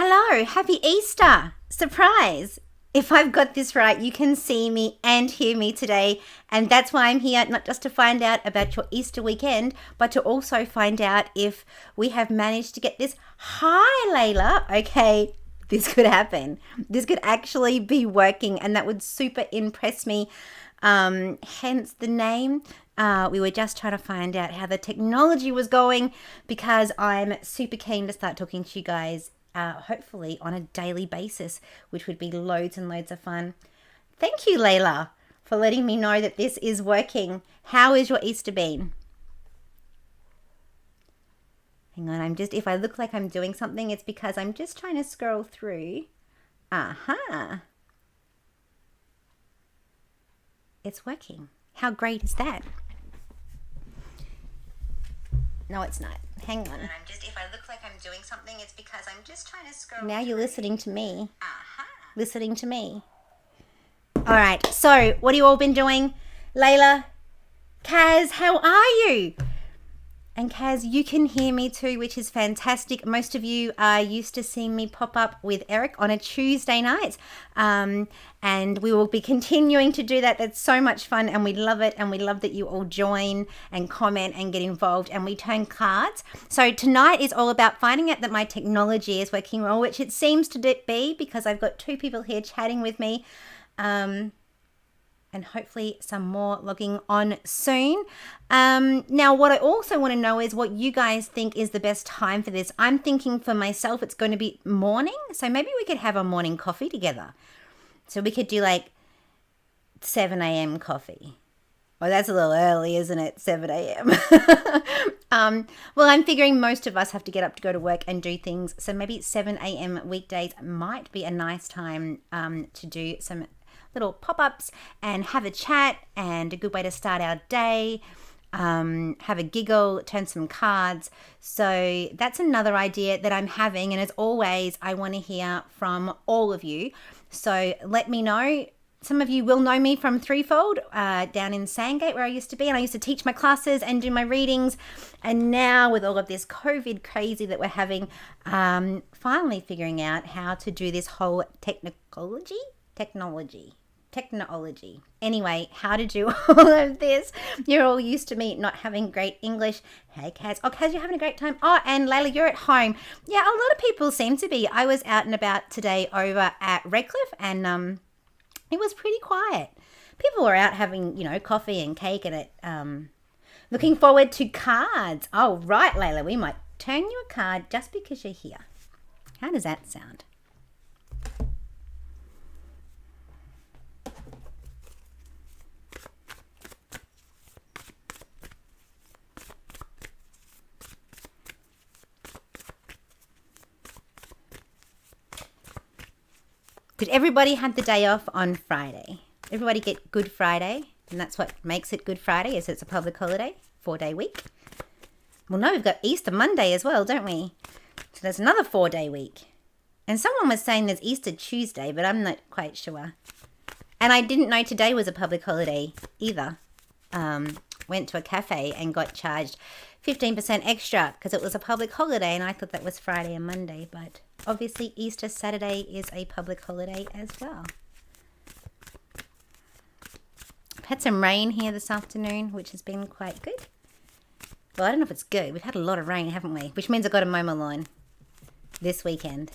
Hello, happy Easter! Surprise! If I've got this right, you can see me and hear me today, and that's why I'm here, not just to find out about your Easter weekend, but to also find out if we have managed to get this. Hi, Layla. Okay, this could happen. This could actually be working, and that would super impress me. Hence the name. We were just trying to find out how the technology was going because I'm super keen to start talking to you guys hopefully on a daily basis, which would be loads and loads of fun. Thank you, Layla, for letting me know that this is working. How is your Easter been? Hang on, if I look like I'm doing something, it's because I'm just trying to scroll through. Aha. It's working. How great is that? No, it's not. Hang on. If I look like I'm doing something, it's because I'm just trying to scroll. Now you're listening to me. Listening to me. All right. So, what have you all been doing? Layla, Kaz, how are you? And Kaz, you can hear me too, which is fantastic. Most of you are used to seeing me pop up with Eric on a Tuesday night. And we will be continuing to do that. That's so much fun and we love it. And we love that you all join and comment and get involved and we turn cards. So tonight is all about finding out that my technology is working well, which it seems to be because I've got two people here chatting with me. And hopefully some more logging on soon. Now, what I also want to know is what you guys think is the best time for this. I'm thinking for myself, it's going to be morning. So maybe we could have a morning coffee together. So we could do like 7 a.m. coffee. Well, that's a little early, isn't it? 7 a.m. Well, I'm figuring most of us have to get up to go to work and do things. So maybe 7 a.m. weekdays might be a nice time to do some little pop-ups and have a chat and a good way to start our day, have a giggle, turn some cards. So that's another idea that I'm having, and as always I want to hear from all of you, so let me know. Some of you will know me from Threefold down in Sandgate where I used to be, and I used to teach my classes and do my readings, and now with all of this COVID crazy that we're having, finally figuring out how to do this whole technology. Anyway, how to do all of this. You're all used to me not having great English. Hey, Kaz. Oh, Kaz, you're having a great time. Oh, and Layla, you're at home. Yeah, a lot of people seem to be. I was out and about today over at Redcliffe, and it was pretty quiet. People were out having, coffee and cake and it. Looking forward to cards. Oh, right, Layla, we might turn you a card just because you're here. How does that sound? Did everybody have the day off on Friday? Everybody get Good Friday? And that's what makes it Good Friday, is it's a public holiday, 4-day week. Well, no, we've got Easter Monday as well, don't we? So there's another 4-day week. And someone was saying there's Easter Tuesday, but I'm not quite sure. And I didn't know today was a public holiday either. Went to a cafe and got charged 15% extra because it was a public holiday, and I thought that was Friday and Monday, but obviously Easter Saturday is a public holiday as well. I've had some rain here this afternoon, which has been quite good. Well, I don't know if it's good. We've had a lot of rain, haven't we? Which means I've got to mow my lawn this weekend.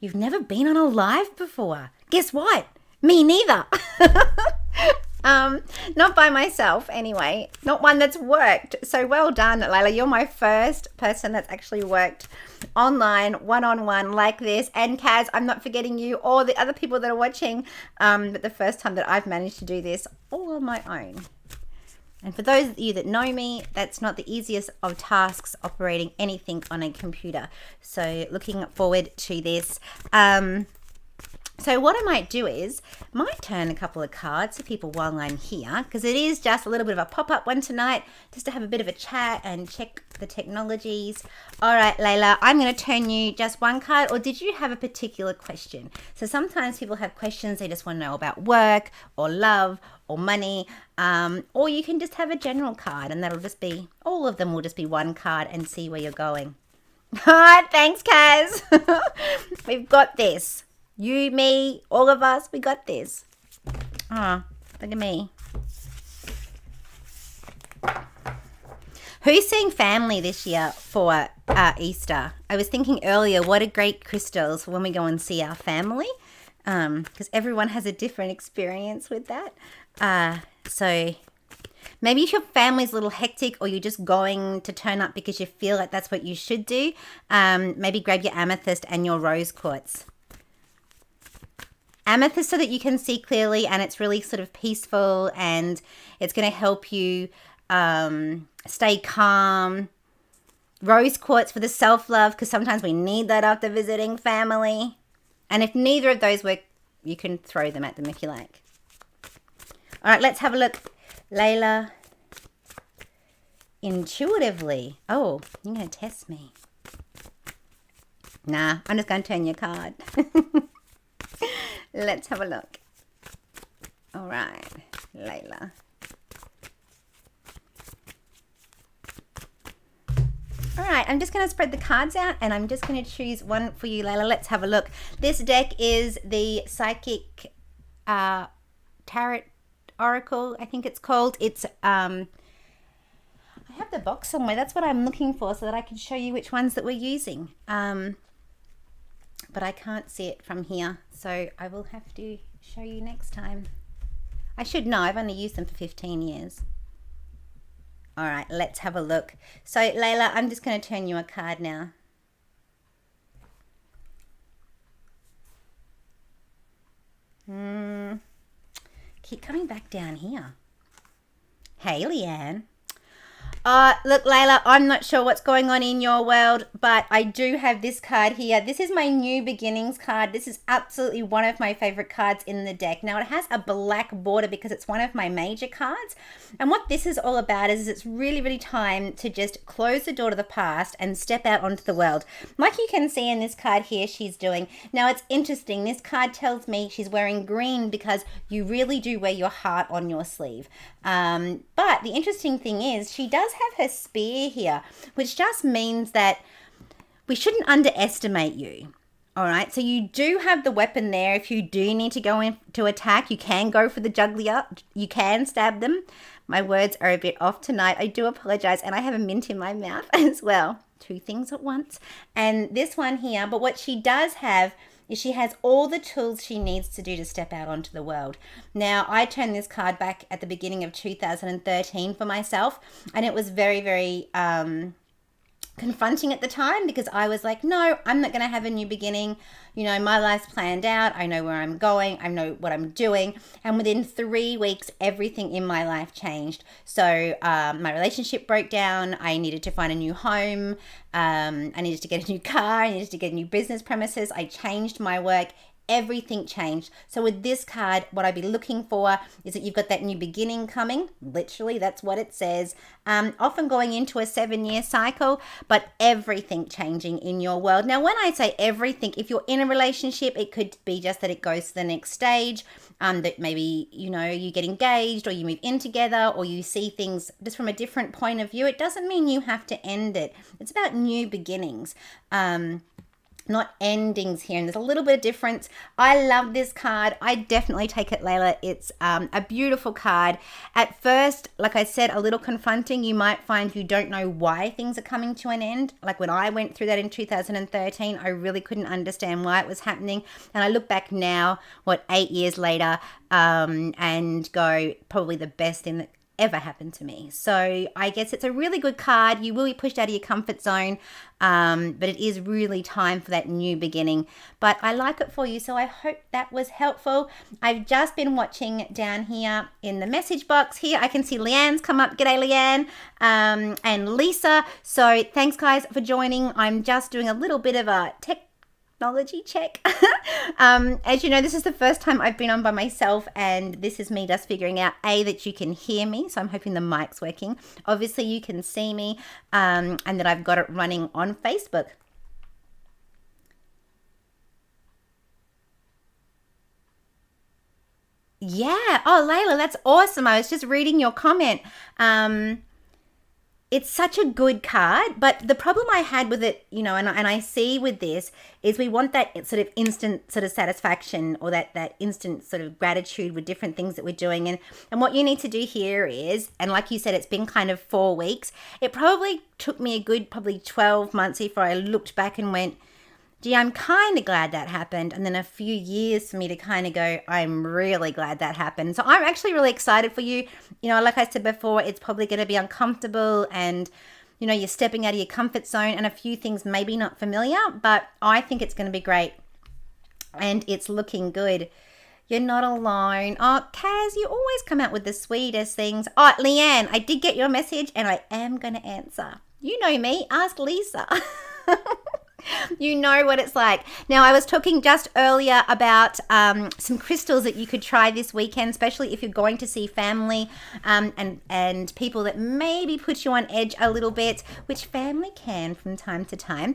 You've never been on a live before. Guess what? Me neither. Not by myself anyway. Not one that's worked. So well done, Layla. You're my first person that's actually worked online, one-on-one like this. And Kaz, I'm not forgetting you or the other people that are watching. But the first time that I've managed to do this all on my own. And for those of you that know me, that's not the easiest of tasks, operating anything on a computer. So looking forward to this. So what I might do is, might turn a couple of cards to people while I'm here, because it is just a little bit of a pop-up one tonight, just to have a bit of a chat and check the technologies. All right, Layla, I'm going to turn you just one card, or did you have a particular question? So sometimes people have questions they just want to know about work or love or money, or you can just have a general card, and that'll just be, all of them will just be one card, and see where you're going. All right, thanks, Kaz. We've got this. You, me, all of us, we got this. Oh, look at me. Who's seeing family this year for Easter? I was thinking earlier, what are great crystals for when we go and see our family? Because everyone has a different experience with that. So maybe if your family's a little hectic, or you're just going to turn up because you feel like that's what you should do, maybe grab your amethyst and your rose quartz. Amethyst so that you can see clearly, and it's really sort of peaceful, and it's going to help you stay calm. Rose quartz for the self-love, because sometimes we need that after visiting family. And if neither of those work, you can throw them at them if you like. All right, let's have a look. Layla, intuitively. Oh, you're going to test me. Nah, I'm just going to turn your card. Let's have a look. All right, Layla. All right, I'm just going to spread the cards out, and I'm just going to choose one for you, Layla. Let's have a look. This deck is the Psychic Tarot Oracle, I think it's called. It's I have the box somewhere. That's what I'm looking for, so that I can show you which ones that we're using. But I can't see it from here, so I will have to show you next time. I should know. I've only used them for 15 years. All right, let's have a look. So, Layla, I'm just going to turn you a card now. Keep coming back down here. Hey, Leanne. Look, Layla, I'm not sure what's going on in your world, but I do have this card here. This is my New Beginnings card. This is absolutely one of my favorite cards in the deck. Now, it has a black border because it's one of my major cards. And what this is all about is it's really, really time to just close the door to the past and step out onto the world. Like you can see in this card here, she's doing. Now, it's interesting. This card tells me she's wearing green because you really do wear your heart on your sleeve. But the interesting thing is she does have her spear here, which just means that we shouldn't underestimate you. All right, so you do have the weapon there. If you do need to go in to attack, you can go for the jugular. You can stab them. My words are a bit off tonight. I do apologize, and I have a mint in my mouth as well. Two things at once. And this one here, but what she does have is she has all the tools she needs to do to step out onto the world. Now, I turned this card back at the beginning of 2013 for myself, and it was very, very confronting at the time, because I was like, no, I'm not going to have a new beginning. You know, my life's planned out. I know where I'm going. I know what I'm doing. And within 3 weeks, everything in my life changed. So my relationship broke down. I needed to find a new home. I needed to get a new car. I needed to get new business premises. I changed my work. Everything changed. So with this card, what I'd be looking for is that you've got that new beginning coming. Literally, that's what it says. Often going into a 7-year cycle, but everything changing in your world. Now, when I say everything, if you're in a relationship, it could be just that it goes to the next stage. That maybe, you know, you get engaged, or you move in together, or you see things just from a different point of view. It doesn't mean you have to end it. It's about new beginnings. Not endings here, and there's a little bit of difference. I love this card. I definitely take it, Layla. It's a beautiful card. At first, like I said, a little confronting. You might find you don't know why things are coming to an end. Like when I went through that in 2013, I really couldn't understand why it was happening. And I look back now, 8 years later, and go, probably the best thing that ever happened to me. So I guess it's a really good card. You will be pushed out of your comfort zone, but it is really time for that new beginning. But I like it for you, so I hope that was helpful. I've just been watching down here in the message box here. I can see Leanne's come up. G'day, Leanne, and Lisa. So thanks, guys, for joining. I'm just doing a little bit of a technology check. As you know, this is the first time I've been on by myself, and this is me just figuring out that you can hear me, so I'm hoping the mic's working. Obviously you can see me, and that I've got it running on Facebook. Yeah. Oh, Layla, that's awesome. I was just reading your comment. It's such a good card, but the problem I had with it, and I see with this, is we want that sort of instant sort of satisfaction, or that instant sort of gratitude with different things that we're doing. And what you need to do here is, and like you said, it's been kind of 4 weeks. It probably took me a good probably 12 months before I looked back and went, gee, I'm kind of glad that happened. And then a few years for me to kind of go, I'm really glad that happened. So I'm actually really excited for you. Like I said before, it's probably going to be uncomfortable, and, you're stepping out of your comfort zone, and a few things maybe not familiar, but I think it's going to be great. And it's looking good. You're not alone. Oh, Kaz, you always come out with the sweetest things. Oh, Leanne, I did get your message, and I am going to answer. You know me. Ask Lisa. You know what it's like. Now, I was talking just earlier about some crystals that you could try this weekend, especially if you're going to see family and people that maybe put you on edge a little bit, which family can from time to time.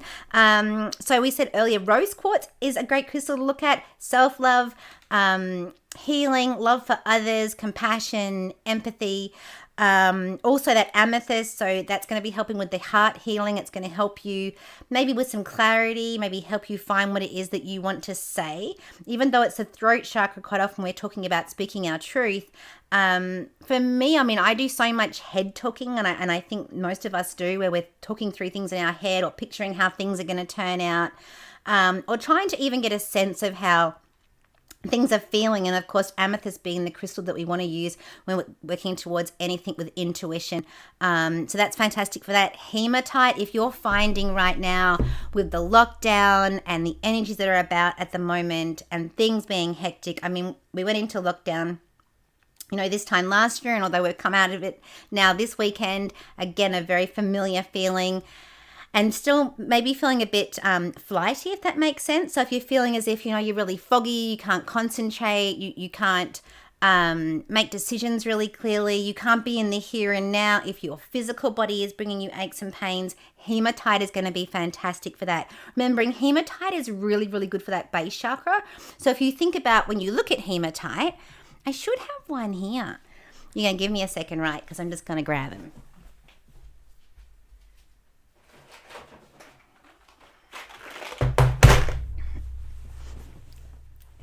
So we said earlier, rose quartz is a great crystal to look at. Self-love, healing, love for others, compassion, empathy. Also that amethyst, so that's going to be helping with the heart healing. It's going to help you maybe with some clarity, maybe help you find what it is that you want to say. Even though it's the throat chakra, quite often we're talking about speaking our truth. For me, I do so much head talking, and I think most of us do, where we're talking through things in our head, or picturing how things are going to turn out, or trying to even get a sense of how things are feeling. And of course, amethyst being the crystal that we want to use when we're working towards anything with intuition. So that's fantastic for that. Hematite, if you're finding right now with the lockdown and the energies that are about at the moment and things being hectic, we went into lockdown this time last year, and although we've come out of it now this weekend, again, a very familiar feeling. And still maybe feeling a bit flighty, if that makes sense. So if you're feeling as if, you're really foggy, you can't concentrate, you can't make decisions really clearly, you can't be in the here and now. If your physical body is bringing you aches and pains, hematite is going to be fantastic for that. Remembering hematite is really, really good for that base chakra. So if you think about when you look at hematite, I should have one here. You're going to give me a second, right? Because I'm just going to grab them.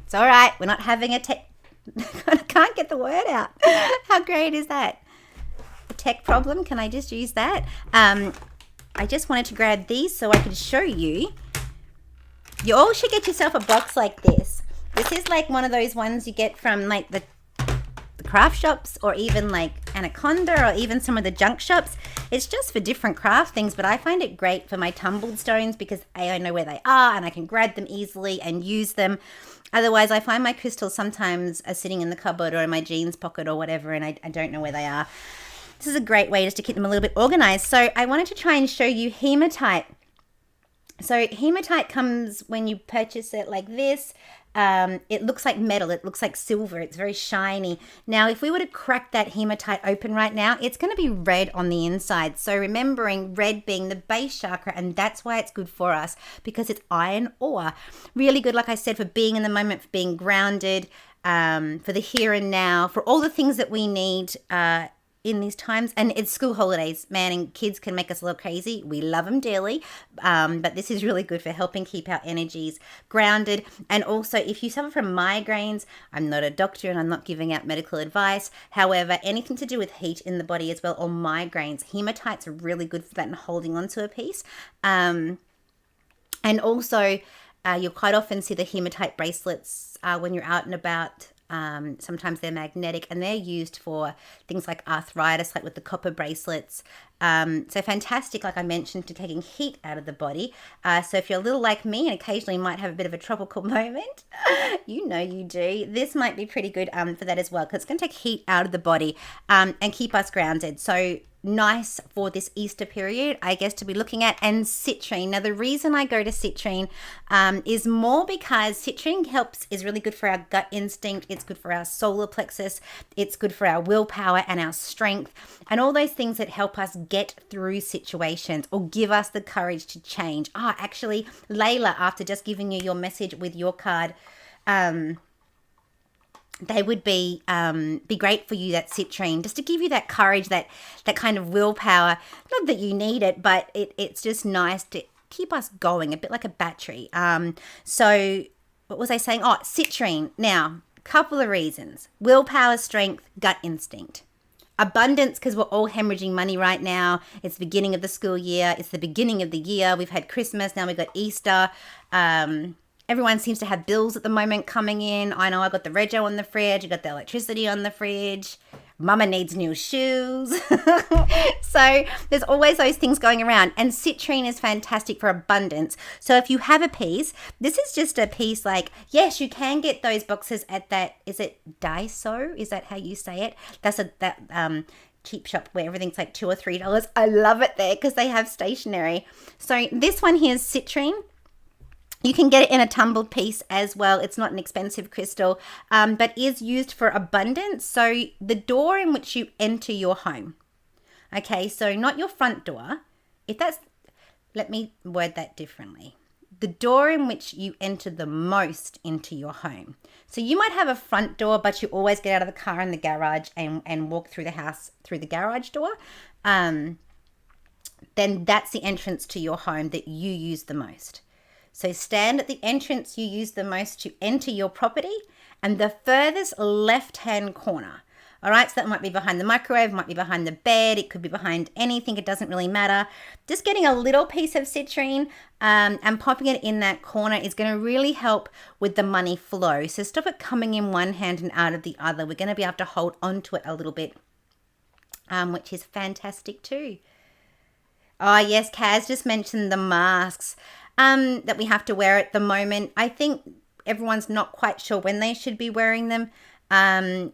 It's all right. We're not having I can't get the word out. How great is that? A tech problem. Can I just use that? I just wanted to grab these so I could show you. You all should get yourself a box like this. This is like one of those ones you get from like the craft shops, or even like Anaconda, or even some of the junk shops. It's just for different craft things, but I find it great for my tumbled stones because I know where they are and I can grab them easily and use them. Otherwise, I find my crystals sometimes are sitting in the cupboard or in my jeans pocket or whatever, and I don't know where they are. This is a great way just to keep them a little bit organized. So I wanted to try and show you hematite. So hematite comes when you purchase it like this. It looks like metal. It looks like silver. It's very shiny. Now, if we were to crack that hematite open right now, it's going to be red on the inside. So remembering red being the base chakra, and that's why it's good for us, because it's iron ore. Really good, like I said, for being in the moment, for being grounded, for the here and now, for all the things that we need in these times. And it's school holidays, man, and kids can make us a little crazy. We love them dearly, but this is really good for helping keep our energies grounded. And also, if you suffer from migraines, I'm not a doctor and I'm not giving out medical advice. However, anything to do with heat in the body as well, or migraines, hematite's really good for that and holding on to a piece. And also, you'll quite often see the hematite bracelets when you're out and about. Sometimes they're magnetic and they're used for things like arthritis, like with the copper bracelets. So fantastic, like I mentioned, to taking heat out of the body. So if you're a little like me and occasionally might have a bit of a tropical moment, you know you do, this might be pretty good for that as well, because it's going to take heat out of the body and keep us grounded. So nice for this Easter period, I guess, to be looking at. And citrine. Now, the reason I go to citrine is more because citrine is really good for our gut instinct. It's good for our solar plexus. It's good for our willpower and our strength and all those things that help us get through situations or give us the courage to change. Actually, Layla, after just giving you your message with your card, they would be great for you, that citrine, just to give you that courage, that kind of willpower. Not that you need it, but it's just nice to keep us going, a bit like a battery. So what was I saying? Citrine. Now, couple of reasons. Willpower, strength, gut instinct. Abundance, because we're all hemorrhaging money right now. It's the beginning of the school year. It's the beginning of the year. We've had Christmas. Now we've got Easter. Everyone seems to have bills at the moment coming in. I know I got the rego on the fridge. I got the electricity on the fridge. Mama needs new shoes. So there's always those things going around. And citrine is fantastic for abundance. So if you have a piece, this is just a piece like, yes, you can get those boxes at that, is it Daiso? Is that how you say it? That's that cheap shop where everything's like $2 or $3. I love it there because they have stationery. So this one here is citrine. You can get it in a tumbled piece as well. It's not an expensive crystal, but is used for abundance. So the door in which you enter your home. Okay, so not your front door. Let me word that differently. The door in which you enter the most into your home. So you might have a front door, but you always get out of the car in the garage and walk through the house through the garage door. Then that's the entrance to your home that you use the most. So stand at the entrance you use the most to enter your property and the furthest left-hand corner. All right, so that might be behind the microwave, might be behind the bed, it could be behind anything, it doesn't really matter. Just getting a little piece of citrine and popping it in that corner is going to really help with the money flow. So stop it coming in one hand and out of the other. We're going to be able to hold onto it a little bit, which is fantastic too. Oh, yes, Kaz just mentioned the masks that we have to wear at the moment. I think everyone's not quite sure when they should be wearing them. And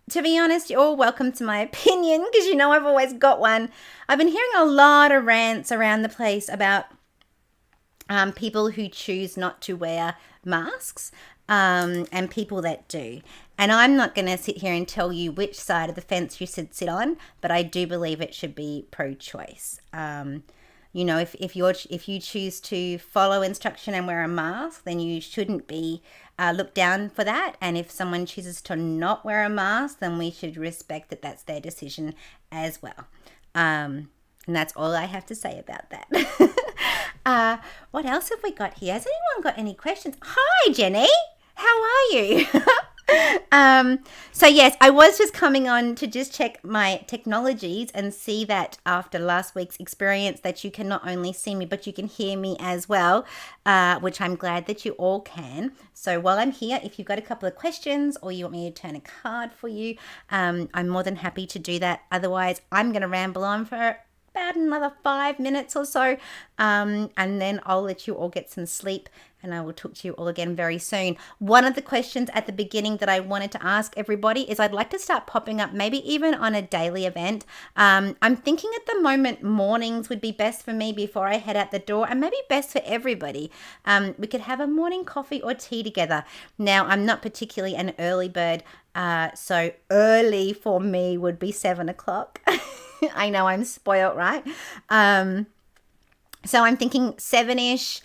to be honest, you're all welcome to my opinion because you know I've always got one. I've been hearing a lot of rants around the place about people who choose not to wear masks and people that do. And I'm not going to sit here and tell you which side of the fence you should sit on, but I do believe it should be pro-choice. You know, if you choose to follow instruction and wear a mask, then you shouldn't be looked down for that. And if someone chooses to not wear a mask, then we should respect that that's their decision as well. And that's all I have to say about that. What else have we got here? Has anyone got any questions? Hi, Jenny. How are you? So yes, I was just coming on to just check my technologies and see that after last week's experience that you can not only see me, but you can hear me as well, which I'm glad that you all can. So while I'm here, if you've got a couple of questions or you want me to turn a card for you, I'm more than happy to do that. Otherwise, I'm going to ramble on for about another 5 minutes or so, and then I'll let you all get some sleep and I will talk to you all again very soon. One of the questions at the beginning that I wanted to ask everybody is I'd like to start popping up maybe even on a daily event. I'm thinking at the moment mornings would be best for me before I head out the door, and maybe best for everybody. We could have a morning coffee or tea together. Now, I'm not particularly an early bird, so early for me would be 7 o'clock. I know I'm spoiled, right? So I'm thinking 7-ish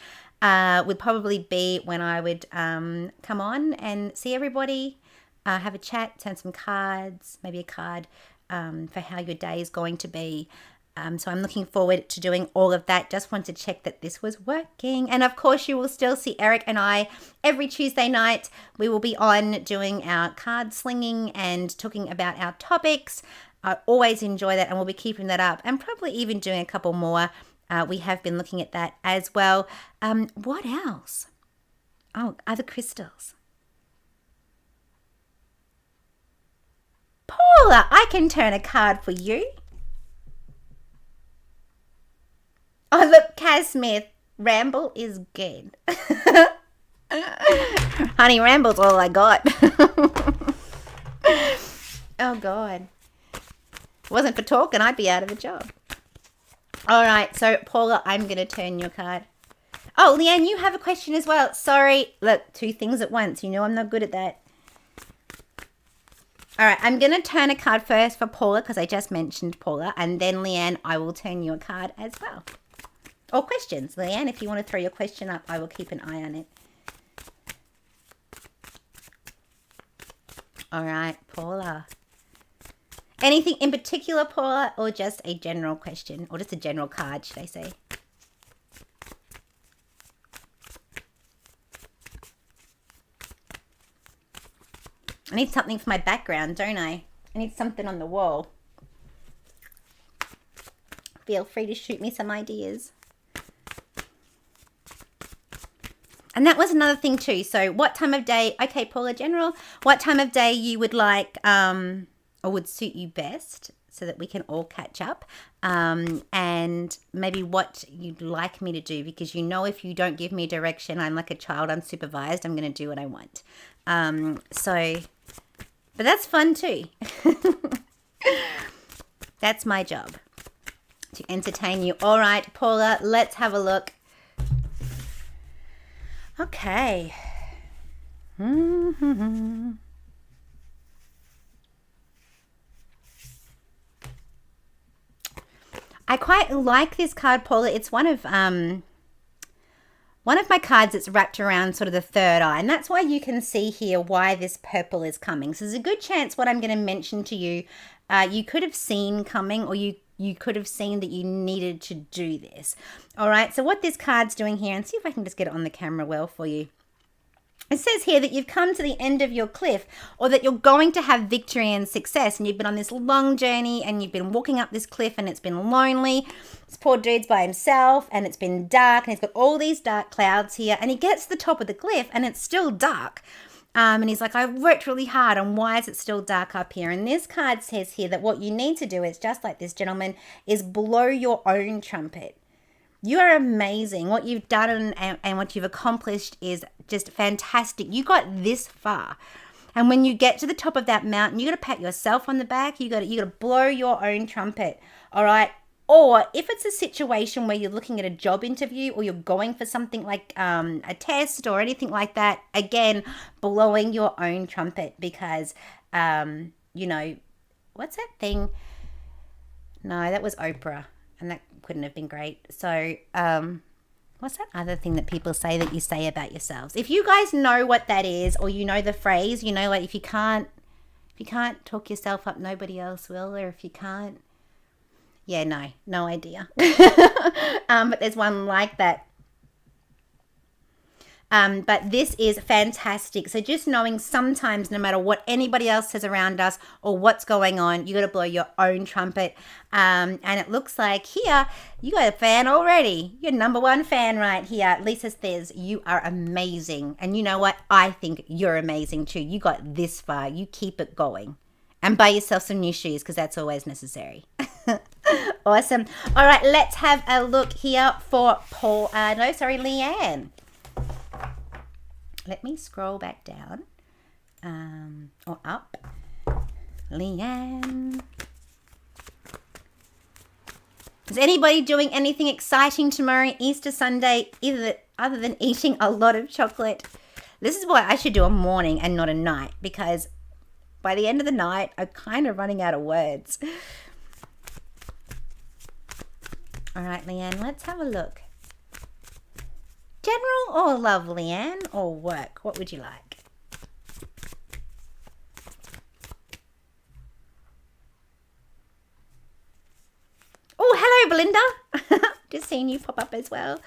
would probably be when I would come on and see everybody, have a chat, turn some cards, maybe a card for how your day is going to be. So I'm looking forward to doing all of that. Just want to check that this was working. And of course, you will still see Eric and I every Tuesday night. We will be on doing our card slinging and talking about our topics. I always enjoy that, and we'll be keeping that up and probably even doing a couple more. We have been looking at that as well. What else? Oh, other crystals. Paula, I can turn a card for you. Oh, look, Kaz Smith. Ramble is good. Honey, ramble's all I got. Oh, God. If it wasn't for talking, I'd be out of a job. All right, so Paula, I'm going to turn your card. Oh, Leanne, you have a question as well. Sorry. Look, two things at once. You know I'm not good at that. All right, I'm going to turn a card first for Paula because I just mentioned Paula. And then, Leanne, I will turn your card as well. Or questions. Leanne, if you want to throw your question up, I will keep an eye on it. All right, Paula. Anything in particular, Paula, or just a general question? Or just a general card, should I say? I need something for my background, don't I? I need something on the wall. Feel free to shoot me some ideas. And that was another thing too. So what time of day, okay, Paula General, what time of day you would like or would suit you best so that we can all catch up, and maybe what you'd like me to do, because you know if you don't give me direction, I'm like a child unsupervised. I'm going to do what I want. But that's fun too. That's my job, to entertain you. All right, Paula, let's have a look. Okay. I quite like this card, Paula. It's one of my cards that's wrapped around sort of the third eye, and that's why you can see here why this purple is coming. So there's a good chance what I'm going to mention to you, you could have seen coming, or you could have seen that you needed to do this. All right, so what this card's doing here, and see if I can just get it on the camera well for you. It says here that you've come to the end of your cliff, or that you're going to have victory and success, and you've been on this long journey and you've been walking up this cliff and it's been lonely. This poor dude's by himself and it's been dark and he's got all these dark clouds here, and he gets to the top of the cliff and it's still dark. And he's like, I worked really hard, and why is it still dark up here? And this card says here that what you need to do is, just like this gentleman, is blow your own trumpet. You are amazing. What you've done and what you've accomplished is just fantastic. You got this far. And when you get to the top of that mountain, you got to pat yourself on the back. You got to blow your own trumpet. All right. Or if it's a situation where you're looking at a job interview, or you're going for something like a test or anything like that, again, blowing your own trumpet, because, you know, what's that thing? No, that was Oprah, and that couldn't have been great. So, what's that other thing that people say that you say about yourselves? If you guys know what that is, or you know the phrase, you know, like if you can't talk yourself up, nobody else will. Or if you can't, yeah, no idea. But there's one like that. But this is fantastic. So just knowing sometimes, no matter what anybody else says around us or what's going on, you got to blow your own trumpet. And it looks like here, you got a fan already. You're #1 fan right here. Lisa says, you are amazing. And you know what? I think you're amazing too. You got this far. You keep it going. And buy yourself some new shoes, because that's always necessary. Awesome. All right, let's have a look here for Leanne. Let me scroll back down, or up. Leanne. Is anybody doing anything exciting tomorrow, Easter Sunday, other than eating a lot of chocolate? This is why I should do a morning and not a night, because by the end of the night, I'm kind of running out of words. All right, Leanne, let's have a look. General or love, Leanne, or work? What would you like? Oh, hello, Belinda. Just seeing you pop up as well.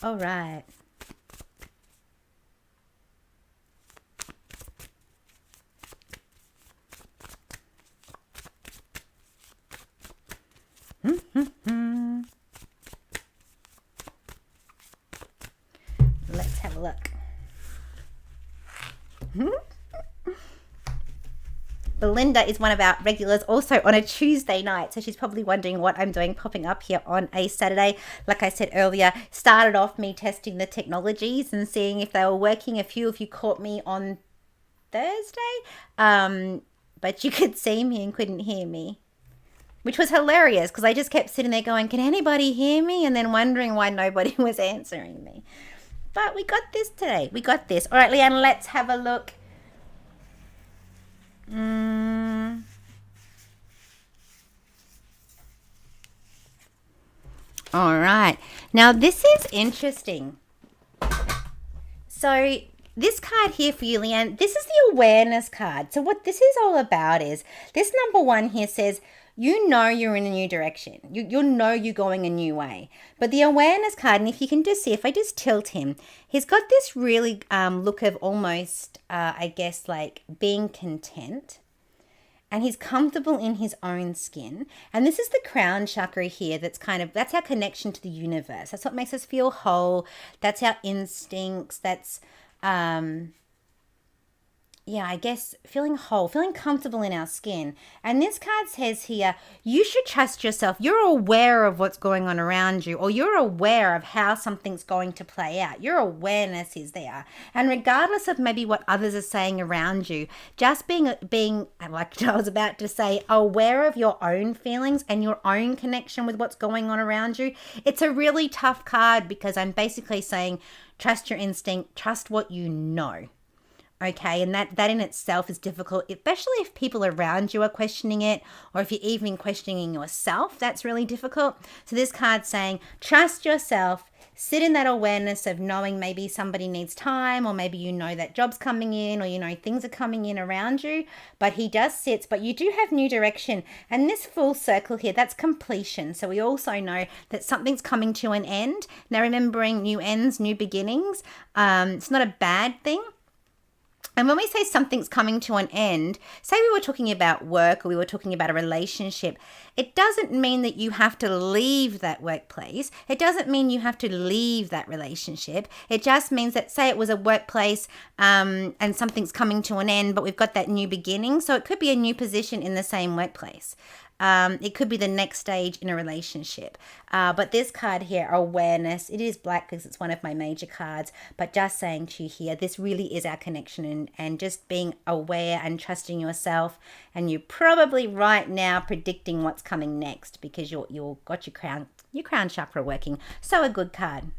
All right. Let's have a look. Belinda is one of our regulars also on a Tuesday night. So she's probably wondering what I'm doing popping up here on a Saturday. Like I said earlier, started off me testing the technologies and seeing if they were working. A few of you caught me on Thursday, but you could see me and couldn't hear me, which was hilarious because I just kept sitting there going, can anybody hear me? And then wondering why nobody was answering me. But we got this today. We got this. All right, Leanne, let's have a look. All right. Now, this is interesting. So this card here for you, Leanne, this is the awareness card. So what this is all about is this number one here says, you know you're in a new direction. You know you're going a new way. But the awareness card, and if you can just see, if I just tilt him, he's got this really look of almost, I guess, like being content. And he's comfortable in his own skin. And this is the crown chakra here that's our connection to the universe. That's what makes us feel whole. That's our instincts. That's, I guess feeling whole, feeling comfortable in our skin. And this card says here, you should trust yourself. You're aware of what's going on around you, or you're aware of how something's going to play out. Your awareness is there. And regardless of maybe what others are saying around you, just being, like I was about to say, aware of your own feelings and your own connection with what's going on around you. It's a really tough card because I'm basically saying, trust your instinct, trust what you know. Okay, and that in itself is difficult, especially if people around you are questioning it, or if you're even questioning yourself. That's really difficult. So this card's saying, trust yourself, sit in that awareness of knowing maybe somebody needs time, or maybe you know that job's coming in, or you know things are coming in around you, but he does sit, but you do have new direction. And this full circle here, that's completion. So we also know that something's coming to an end. Now remembering new ends, new beginnings, it's not a bad thing. And when we say something's coming to an end, say we were talking about work or we were talking about a relationship, it doesn't mean that you have to leave that workplace. It doesn't mean you have to leave that relationship. It just means that, say it was a workplace and something's coming to an end, but we've got that new beginning. So it could be a new position in the same workplace. It could be the next stage in a relationship. But this card here, awareness, it is black because it's one of my major cards. But just saying to you here, this really is our connection and just being aware and trusting yourself. And you're probably right now predicting what's coming next because you're got your crown chakra working. So a good card.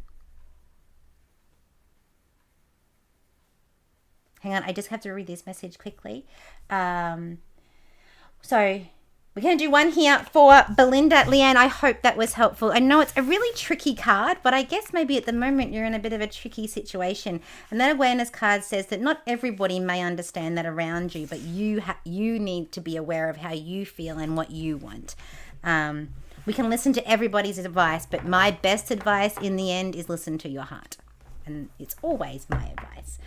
Hang on, I just have to read this message quickly. So we're going to do one here for Belinda. Leanne, I hope that was helpful. I know it's a really tricky card, but I guess maybe at the moment you're in a bit of a tricky situation. And that awareness card says that not everybody may understand that around you, but you need to be aware of how you feel and what you want. We can listen to everybody's advice, but my best advice in the end is listen to your heart. And it's always my advice.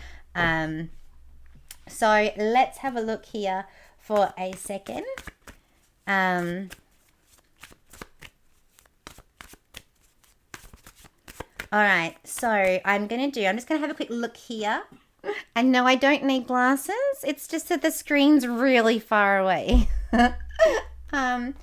So let's have a look here for a second. All right, so I'm just going to have a quick look here. And no, I don't need glasses. It's just that the screen's really far away. All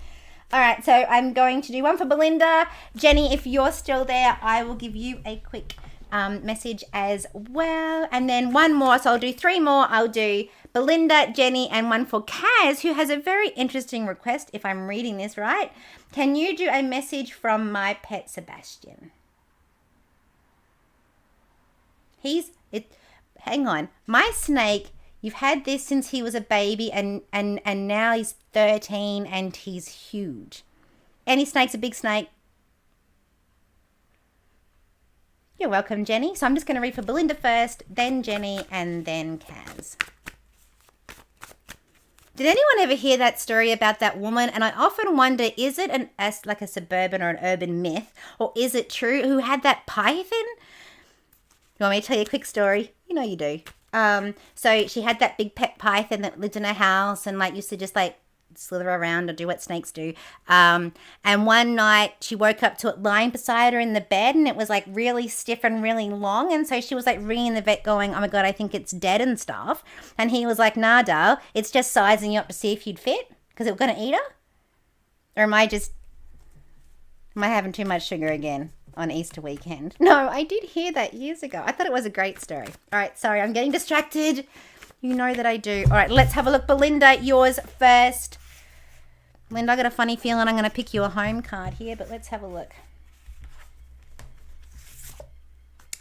right, so I'm going to do one for Belinda. Jenny, if you're still there, I will give you a quick message as well. And then one more, so I'll do three more. I'll do Belinda, Jenny, and one for Kaz, who has a very interesting request, if I'm reading this right. Can you do a message from my pet Sebastian? Hang on. My snake, you've had this since he was a baby, and now he's 13 and he's huge. Any snake's a big snake. You're welcome, Jenny. So I'm just going to read for Belinda first, then Jenny, and then Kaz. Did anyone ever hear that story about that woman? And I often wonder, is it like a suburban or an urban myth, or is it true, who had that python? You want me to tell you a quick story? You know you do. So she had that big pet python that lived in her house and like used to just like slither around or do what snakes do. And one night she woke up to it lying beside her in the bed, and it was like really stiff and really long. And so she was like ringing the vet going, oh my God, I think it's dead and stuff. And he was like, nah, Dale, it's just sizing you up to see if you'd fit because it was going to eat her. Or am I having too much sugar again on Easter weekend? No, I did hear that years ago. I thought it was a great story. All right, sorry, I'm getting distracted. You know that I do. All right, let's have a look. Belinda, yours first. Belinda, I got a funny feeling I'm going to pick you a home card here, but let's have a look.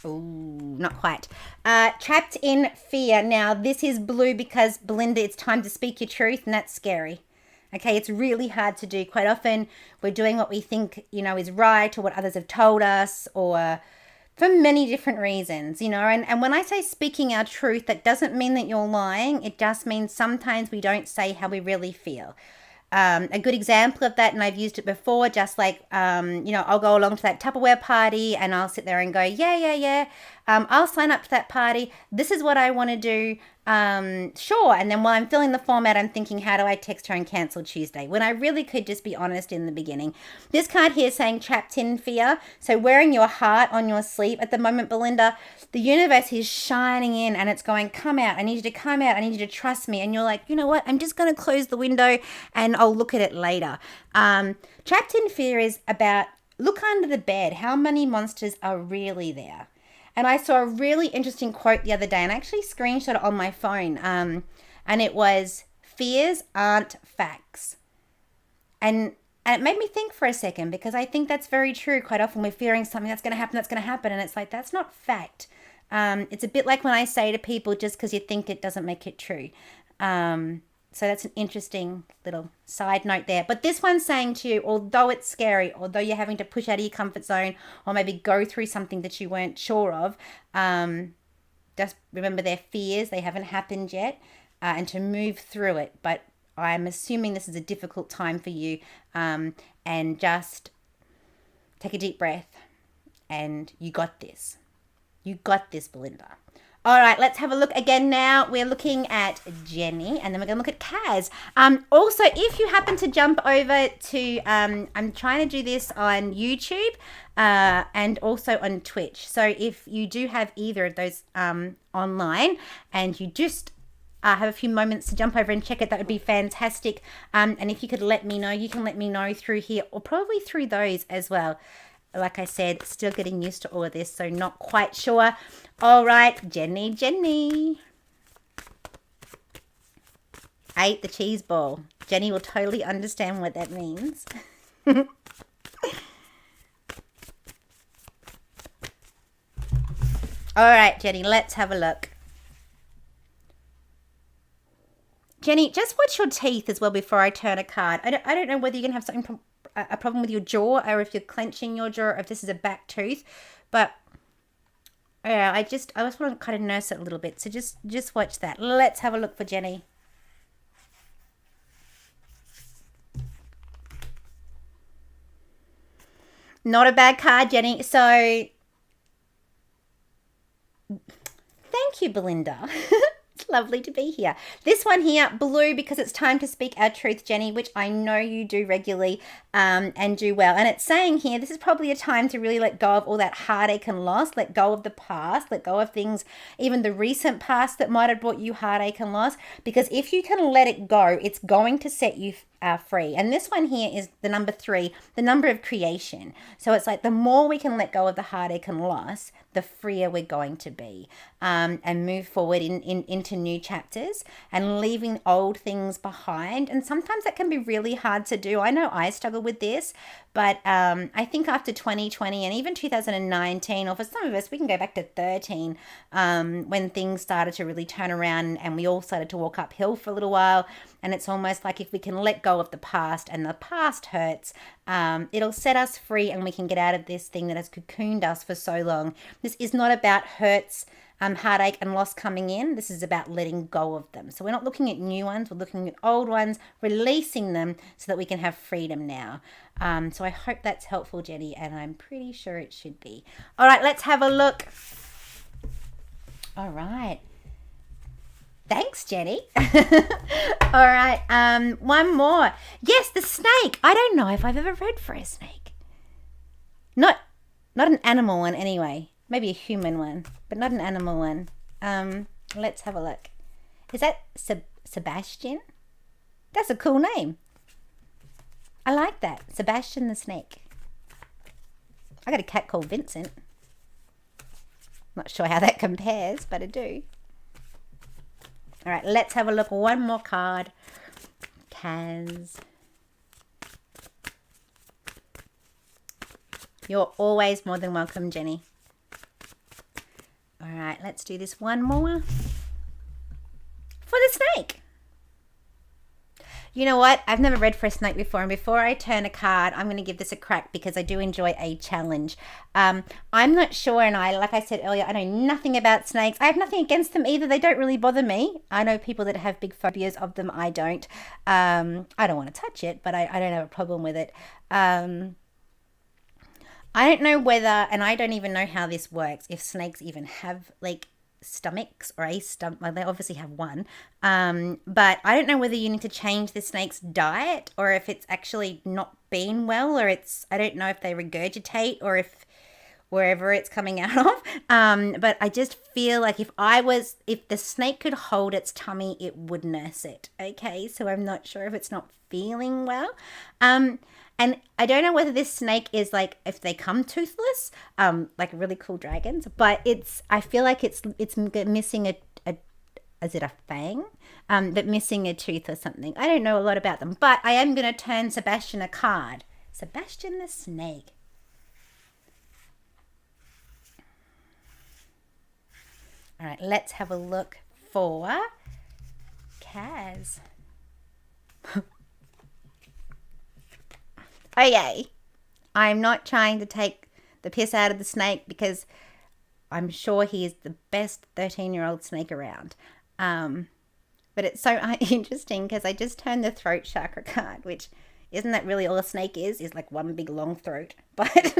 Ooh, not quite. Trapped in fear. Now, this is blue because, Belinda, it's time to speak your truth, and that's scary. Okay, it's really hard to do. Quite often, we're doing what we think, is right or what others have told us or for many different reasons, And when I say speaking our truth, that doesn't mean that you're lying. It just means sometimes we don't say how we really feel. A good example of that, and I've used it before, just like, I'll go along to that Tupperware party and I'll sit there and go, yeah. I'll sign up to that party. This is what I want to do. Sure. And then while I'm filling the form out, I'm thinking, how do I text her and cancel Tuesday? When I really could just be honest in the beginning. This card here is saying trapped in fear. So wearing your heart on your sleeve at the moment, Belinda, the universe is shining in and it's going, come out. I need you to come out. I need you to trust me. And you're like, you know what? I'm just going to close the window and I'll look at it later. Trapped in fear is about look under the bed. How many monsters are really there? And I saw a really interesting quote the other day, and I actually screenshot it on my phone. And it was, fears aren't facts. And it made me think for a second, because I think that's very true. Quite often we're fearing something that's going to happen. And it's like, that's not fact. It's a bit like when I say to people, just because you think it doesn't make it true. So that's an interesting little side note there. But this one's saying to you, although it's scary, although you're having to push out of your comfort zone or maybe go through something that you weren't sure of, just remember their fears. They haven't happened yet, and to move through it. But I'm assuming this is a difficult time for you, and just take a deep breath and you got this. You got this, Belinda. All right, let's have a look again now. We're looking at Jenny, and then we're going to look at Kaz. Also, if you happen to jump over to, I'm trying to do this on YouTube and also on Twitch. So if you do have either of those online and you just have a few moments to jump over and check it, that would be fantastic. And if you could let me know, you can let me know through here or probably through those as well. Like I said, still getting used to all of this, so not quite sure. All right, Jenny. Ate the cheese ball. Jenny will totally understand what that means. All right, Jenny, let's have a look. Jenny, just watch your teeth as well before I turn a card. I don't know whether you're going to have something a problem with your jaw or if you're clenching your jaw or if this is a back tooth, but yeah, I just want to kind of nurse it a little bit, so just watch that. Let's have a look for Jenny. Not a bad card, Jenny. So thank you, Belinda. It's lovely to be here. This one here, blue, because it's time to speak our truth, Jenny, which I know you do regularly and do well. And it's saying here, this is probably a time to really let go of all that heartache and loss, let go of the past, let go of things, even the recent past that might have brought you heartache and loss. Because if you can let it go, it's going to set you free. And this one here is the number 3, the number of creation. So it's like the more we can let go of the heartache and loss, the freer we're going to be, and move forward into new chapters and leaving old things behind. And sometimes that can be really hard to do. I know I struggle with this, but I think after 2020 and even 2019, or for some of us, we can go back to 13, when things started to really turn around and we all started to walk uphill for a little while. And it's almost like if we can let go of the past, and the past hurts, it'll set us free and we can get out of this thing that has cocooned us for so long. This is not about hurts, heartache and loss coming in. This is about letting go of them. So we're not looking at new ones, we're looking at old ones, releasing them so that we can have freedom now. So I hope that's helpful, Jenny, and I'm pretty sure it should be. All right, let's have a look. All right. Thanks, Jenny. All right, one more. Yes, the snake. I don't know if I've ever read for a snake. Not an animal one anyway. Maybe a human one, but not an animal one. Let's have a look. Is that Sebastian? That's a cool name. I like that. Sebastian the snake. I got a cat called Vincent. Not sure how that compares, but I do. All right, let's have a look. One more card. Kaz. You're always more than welcome, Jenny. All right, let's do this one more. For the snake. You know what? I've never read for a snake before, and before I turn a card, I'm going to give this a crack because I do enjoy a challenge. I'm not sure, and like I said earlier, I know nothing about snakes. I have nothing against them either. They don't really bother me. I know people that have big phobias of them. I don't. I don't want to touch it, but I don't have a problem with it. I don't know whether, and I don't even know how this works, if snakes even have like stomachs or a stomach. Well, they obviously have one, but I don't know whether you need to change the snake's diet or if it's actually not been well, or I don't know if they regurgitate or if wherever it's coming out of, but I just feel like if the snake could hold its tummy, it would nurse it. Okay, so I'm not sure if it's not feeling well, and I don't know whether this snake is like, if they come toothless, like really cool dragons, but I feel like it's missing is it a fang? But missing a tooth or something. I don't know a lot about them, but I am going to turn Sebastian a card. Sebastian the snake. All right, let's have a look for Kaz. Okay, I'm not trying to take the piss out of the snake because I'm sure he is the best 13-year-old snake around. But it's so interesting because I just turned the throat chakra card, which isn't that really all a snake is like one big long throat. But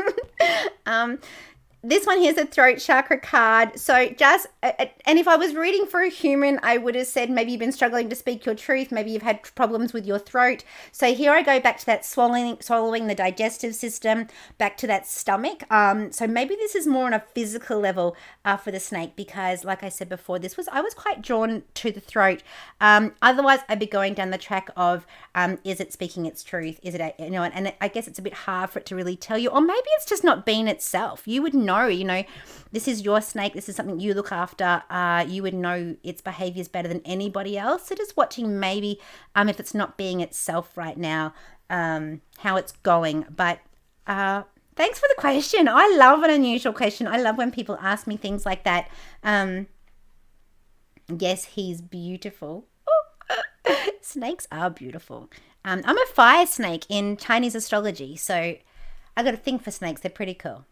this one here's a throat chakra card. So and if I was reading for a human, I would have said maybe you've been struggling to speak your truth. Maybe you've had problems with your throat. So here I go back to that swallowing the digestive system, back to that stomach. So maybe this is more on a physical level for the snake because, like I said before, I was quite drawn to the throat. Otherwise, I'd be going down the track of is it speaking its truth? Is it, and I guess it's a bit hard for it to really tell you. Or maybe it's just not being itself. You would know. This is your snake. This is something you look after. You would know its behaviors better than anybody else. So just watching maybe if it's not being itself right now, how it's going. But thanks for the question. I love an unusual question. I love when people ask me things like that. Yes, he's beautiful. Snakes are beautiful. I'm a fire snake in Chinese astrology, so I got a thing for snakes. They're pretty cool.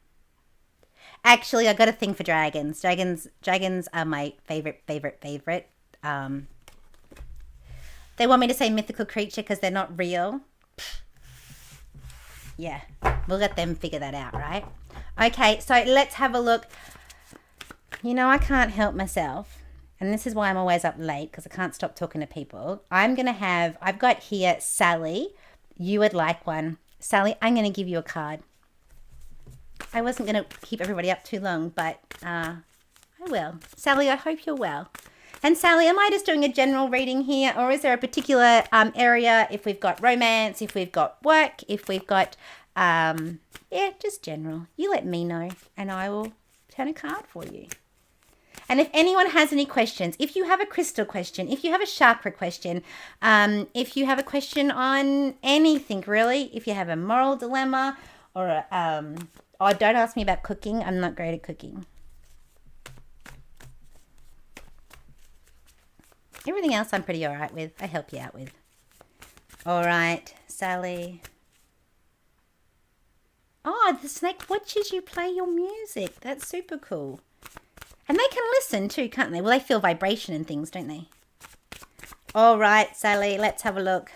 Actually, I got a thing for dragons. Dragons are my favorite. They want me to say mythical creature because they're not real. Yeah, we'll let them figure that out, right? Okay, so let's have a look. I can't help myself. And this is why I'm always up late because I can't stop talking to people. I've got here Sally. You would like one. Sally, I'm going to give you a card. I wasn't going to keep everybody up too long, but I will. Sally, I hope you're well. And Sally, am I just doing a general reading here, or is there a particular area, if we've got romance, if we've got work, if we've got, just general. You let me know, and I will turn a card for you. And if anyone has any questions, if you have a crystal question, if you have a chakra question, if you have a question on anything really, if you have a moral dilemma or don't ask me about cooking. I'm not great at cooking. Everything else I'm pretty all right with. I help you out with. All right, Sally. Oh, the snake watches you play your music. That's super cool. And they can listen too, can't they? Well, they feel vibration and things, don't they? All right, Sally, let's have a look.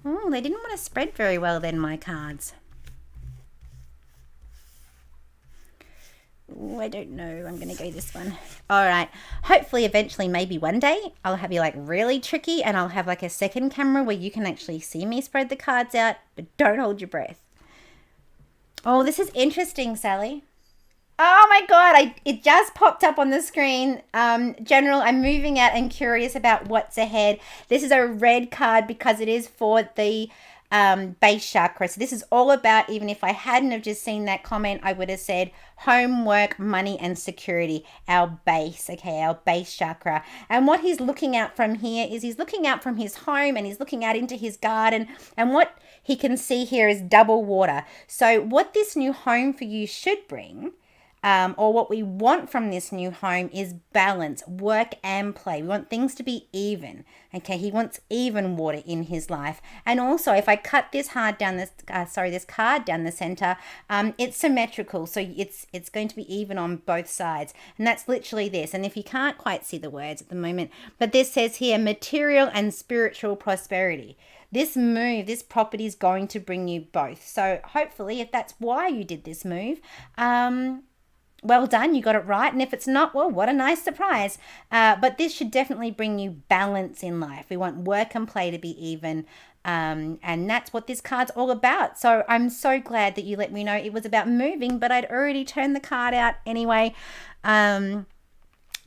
Oh, they didn't want to spread very well then, my cards. Ooh, I don't know. I'm going to go this one. All right. Hopefully, eventually, maybe one day, I'll have you like really tricky and I'll have like a second camera where you can actually see me spread the cards out, but don't hold your breath. Oh, this is interesting, Sally. Oh my God, it just popped up on the screen. General, I'm moving out and curious about what's ahead. This is a red card because it is for the base chakra. So this is all about, even if I hadn't have just seen that comment, I would have said homework, money and security, our base, okay, our base chakra. And what he's looking out from here is he's looking out from his home and he's looking out into his garden, and what he can see here is double water. So what this new home for you should bring, or what we want from this new home, is balance, work and play. We want things to be even. Okay, he wants even water in his life. And also, if I cut this card down the center, it's symmetrical, so it's going to be even on both sides. And that's literally this. And if you can't quite see the words at the moment, but this says here, material and spiritual prosperity. This move, this property is going to bring you both. So hopefully, if that's why you did this move, well done, you got it right. And if it's not, well, what a nice surprise. But this should definitely bring you balance in life. We want work and play to be even. And that's what this card's all about. So I'm so glad that you let me know it was about moving, but I'd already turned the card out anyway.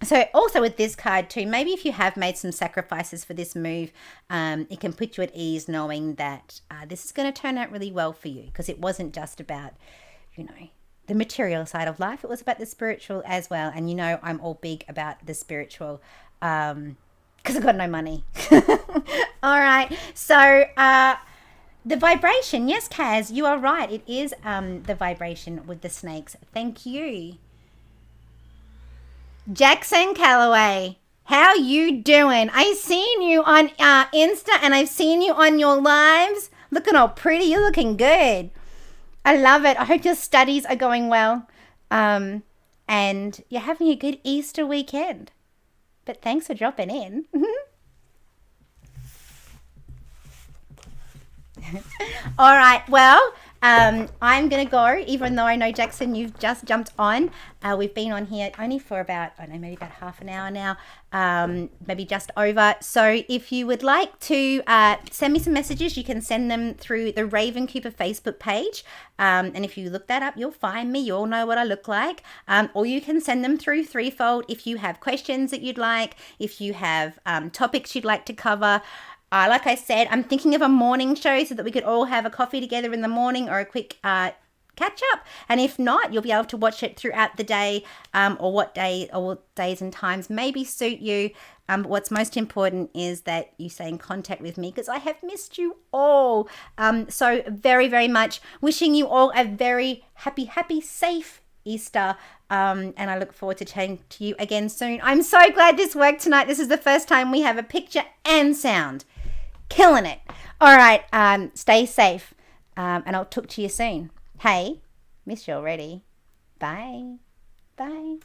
So also with this card too, maybe if you have made some sacrifices for this move, it can put you at ease knowing that this is going to turn out really well for you, because it wasn't just about, the material side of life. It was about the spiritual as well. And I'm all big about the spiritual because I've got no money. All right. So the vibration. Yes, Kaz, you are right. It is the vibration with the snakes. Thank you. Jackson Calloway, how you doing? I've seen you on Insta and I've seen you on your lives. Looking all pretty. You're looking good. I love it. I hope your studies are going well. And you're having a good Easter weekend. But thanks for dropping in. All right. Well, I'm going to go, even though I know, Jackson, you've just jumped on. We've been on here only for about, maybe about half an hour now, maybe just over. So if you would like to send me some messages, you can send them through the Raven Cooper Facebook page. And if you look that up, you'll find me. You all know what I look like. Or you can send them through Threefold if you have questions that you'd like, if you have topics you'd like to cover. Like I said, I'm thinking of a morning show so that we could all have a coffee together in the morning, or a quick catch up. And if not, you'll be able to watch it throughout the day, or what days and times maybe suit you. But what's most important is that you stay in contact with me, because I have missed you all. So very, very much wishing you all a very happy, safe Easter. And I look forward to chatting to you again soon. I'm so glad this worked tonight. This is the first time we have a picture and sound. Killing it. All right. Stay safe. And I'll talk to you soon. Hey, miss you already. Bye. Bye.